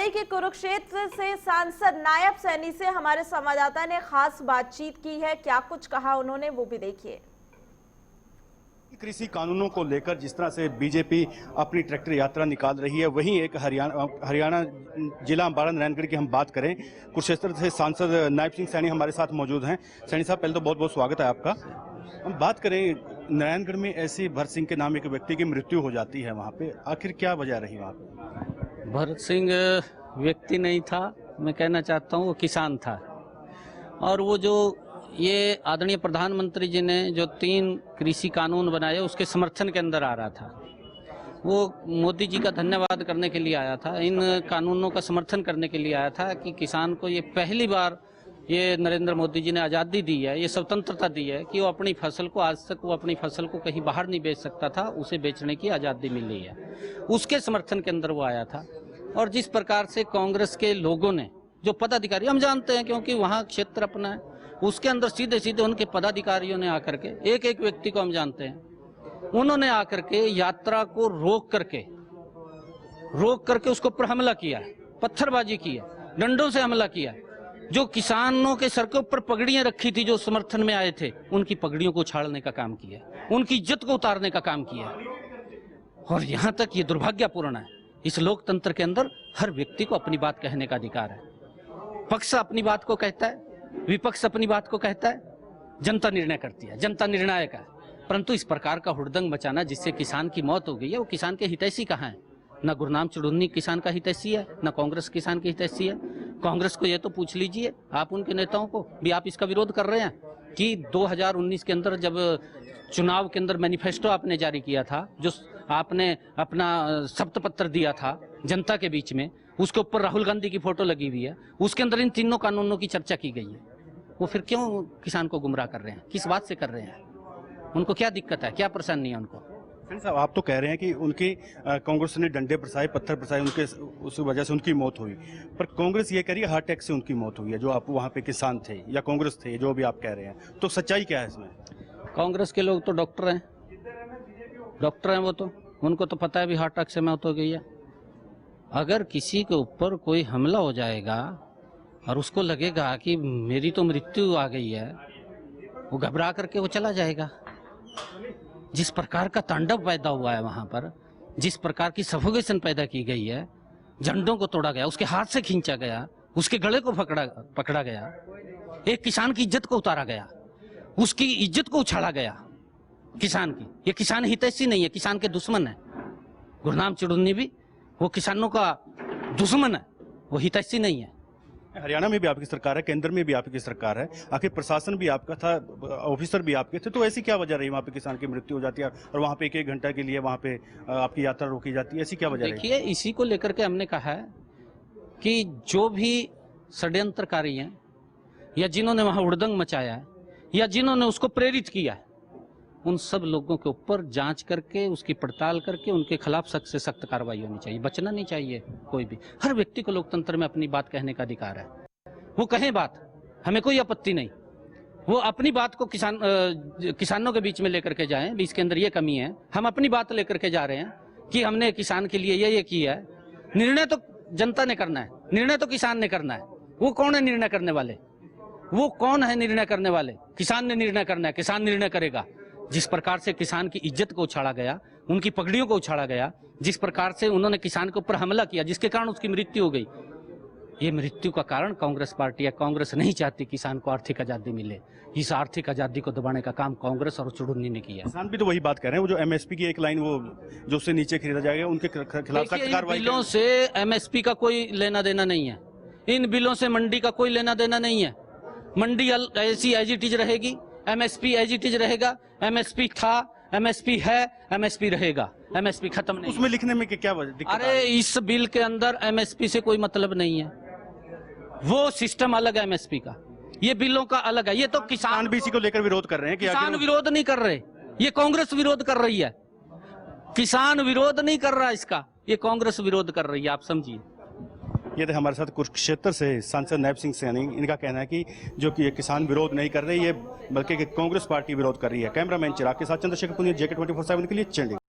वहीं के कुरुक्षेत्र से सांसद नायब सैनी से हमारे संवाददाता ने खास बातचीत की है। क्या कुछ कहा उन्होंने वो भी देखिए। कृषि कानूनों को लेकर जिस तरह से बीजेपी अपनी ट्रैक्टर यात्रा निकाल रही है, वहीं एक हरियाणा जिला अम्बाला नारायणगढ़ की हम बात करें, कुरुक्षेत्र से सांसद नायब सिंह सैनी हमारे साथ मौजूद हैं। सैनी साहब, पहले तो बहुत बहुत स्वागत है आपका। हम बात करें, नारायणगढ़ में ऐसी भरत सिंह के नाम एक व्यक्ति की मृत्यु हो जाती है, वहाँ पे आखिर क्या वजह रही वहाँ पे? भरत सिंह व्यक्ति नहीं था, मैं कहना चाहता हूँ वो किसान था। और वो जो ये आदरणीय प्रधानमंत्री जी ने जो 3 कृषि कानून बनाए उसके समर्थन के अंदर आ रहा था। वो मोदी जी का धन्यवाद करने के लिए आया था, इन कानूनों का समर्थन करने के लिए आया था कि किसान को ये पहली बार ये नरेंद्र मोदी जी ने आज़ादी दी है, ये स्वतंत्रता दी है कि वो अपनी फसल को, आज तक वो अपनी फसल को कहीं बाहर नहीं बेच सकता था, उसे बेचने की आज़ादी मिल रही है। उसके समर्थन के अंदर वो आया था। और जिस प्रकार से कांग्रेस के लोगों ने, जो पदाधिकारी हम जानते हैं क्योंकि वहाँ क्षेत्र अपना है, उसके अंदर सीधे सीधे उनके पदाधिकारियों ने आकर के, एक एक व्यक्ति को हम जानते हैं, उन्होंने आकर के यात्रा को रोक करके उसके ऊपर हमला किया है, पत्थरबाजी की है, डंडों से हमला किया है। जो किसानों के सर के ऊपर पगड़ियां रखी थी, जो समर्थन में आए थे, उनकी पगड़ियों को उछाड़ने का काम किया, उनकी इज्जत को उतारने का काम किया। और यहाँ तक ये दुर्भाग्यपूर्ण है, इस लोकतंत्र के अंदर हर व्यक्ति को अपनी बात कहने का अधिकार है। पक्ष अपनी बात को कहता है, विपक्ष अपनी बात को कहता है, जनता निर्णय करती है, जनता निर्णायक है। परंतु इस प्रकार का हुड़दंग मचाना जिससे किसान की मौत हो गई है, वो किसान के हितैषी कहाँ है? न गुरनाम चुड़ुन्नी किसान का हितैषी है, न कांग्रेस किसान की हितैषी है। कांग्रेस को ये तो पूछ लीजिए आप उनके नेताओं को भी, आप इसका विरोध कर रहे हैं कि 2019 के अंदर जब चुनाव के अंदर मैनिफेस्टो आपने जारी किया था, जो आपने अपना शपथ दिया था जनता के बीच में, उसके ऊपर राहुल गांधी की फोटो लगी हुई है, उसके अंदर इन तीनों कानूनों की चर्चा की गई है। वो फिर क्यों किसान को गुमराह कर रहे हैं? किस बात से कर रहे हैं? उनको क्या दिक्कत है, क्या परेशानी है उनको? साहब, आप तो कह रहे हैं कि उनकी कांग्रेस ने डंडे बरसाए, पत्थर बरसाए, उनके उस वजह से उनकी मौत हुई। पर कांग्रेस ये कह रही है हार्ट अटैक से उनकी मौत हुई है, जो आप वहाँ पे किसान थे या कांग्रेस थे, जो भी आप कह रहे हैं, तो सच्चाई क्या है इसमें? कांग्रेस के लोग तो डॉक्टर हैं, वो तो, उनको तो पता है भी हार्ट अटैक से मौत हो गई है। अगर किसी के ऊपर कोई हमला हो जाएगा और उसको लगेगा कि मेरी तो मृत्यु आ गई है, वो घबरा करके वो चला जाएगा। जिस प्रकार का तांडव पैदा हुआ है वहां पर, जिस प्रकार की सफोकेशन पैदा की गई है, झंडों को तोड़ा गया, उसके हाथ से खींचा गया, उसके गले को पकड़ा गया, एक किसान की इज्जत को उतारा गया, उसकी इज्जत को उछाला गया किसान की। ये किसान हितैषी नहीं है, किसान के दुश्मन है। गुरनाम चुड़ुन्नी भी वो किसानों का दुश्मन है, वो हितैषी नहीं है। हरियाणा में भी आपकी सरकार है, केंद्र में भी आपकी सरकार है, आखिर प्रशासन भी आपका था, ऑफिसर भी आपके थे, तो ऐसी क्या वजह रही वहाँ पे किसान की मृत्यु हो जाती है और वहाँ पे 1-1 घंटा के लिए वहाँ पे आपकी यात्रा रोकी जाती है? ऐसी क्या वजह रही? देखिए, इसी को लेकर के हमने कहा है कि जो भी षड्यंत्रकारी हैं या जिन्होंने वहाँ हुड़दंग मचाया है या जिन्होंने उसको प्रेरित किया है, उन सब लोगों के ऊपर जांच करके, उसकी पड़ताल करके उनके खिलाफ सख्त से सख्त कार्रवाई होनी चाहिए। बचना नहीं चाहिए कोई भी। हर व्यक्ति को लोकतंत्र में अपनी बात कहने का अधिकार है, वो कहें बात, हमें कोई आपत्ति नहीं। वो अपनी बात को किसानों के बीच में लेकर के जाएं, भी इसके अंदर ये कमी है, हम अपनी बात लेकर के जा रहे हैं कि हमने किसान के लिए ये किया है। निर्णय तो जनता ने करना है, निर्णय तो किसान ने करना है। वो कौन है निर्णय करने वाले? वो कौन है निर्णय करने वाले? किसान ने निर्णय करना है, किसान निर्णय करेगा। जिस प्रकार से किसान की इज्जत को उछाला गया, उनकी पगड़ियों को उछाला गया, जिस प्रकार से उन्होंने किसान के ऊपर हमला किया, जिसके कारण उसकी मृत्यु हो गई, ये मृत्यु का कारण कांग्रेस पार्टी है। कांग्रेस नहीं चाहती किसान को आर्थिक आजादी मिले। इस आर्थिक आजादी को दबाने का काम कांग्रेस और चुड़ुन्नी ने किया। किसान भी तो वही बात कर रहे हैं, वो जो एमएसपी की एक लाइन, वो जो उससे नीचे खरीदा जाएगा, उनके खिलाफ सख्त कार्रवाई। बिलों से एमएसपी का कोई लेना देना नहीं है, इन बिलों से मंडी का कोई लेना देना नहीं है। मंडी ऐसी एज इट इज रहेगी, एमएसपी एज इट इज रहेगा। एमएसपी था, एमएसपी है, एमएसपी रहेगा, एमएसपी खत्म नहीं। उसमें लिखने में क्या दिक्कत? अरे इस बिल के अंदर एमएसपी से कोई मतलब नहीं है, वो सिस्टम अलग है एमएसपी का, ये बिलों का अलग है। ये तो किसान भी इसी को लेकर विरोध कर रहे हैं कि किसान विरोध नहीं कर रहे, ये कांग्रेस विरोध कर रही है। किसान विरोध नहीं कर रहा इसका, ये कांग्रेस विरोध कर रही है, आप समझिए। ये थे हमारे साथ कुरुक्षेत्र से सांसद नायब सिंह सैनी। इनका कहना है कि जो कि ये किसान विरोध नहीं कर रही है, बल्कि कांग्रेस पार्टी विरोध कर रही है। कैमरामैन चिराग के साथ चंद्रशेखर पुनिया, JK24/7 के लिए चंडीगढ़।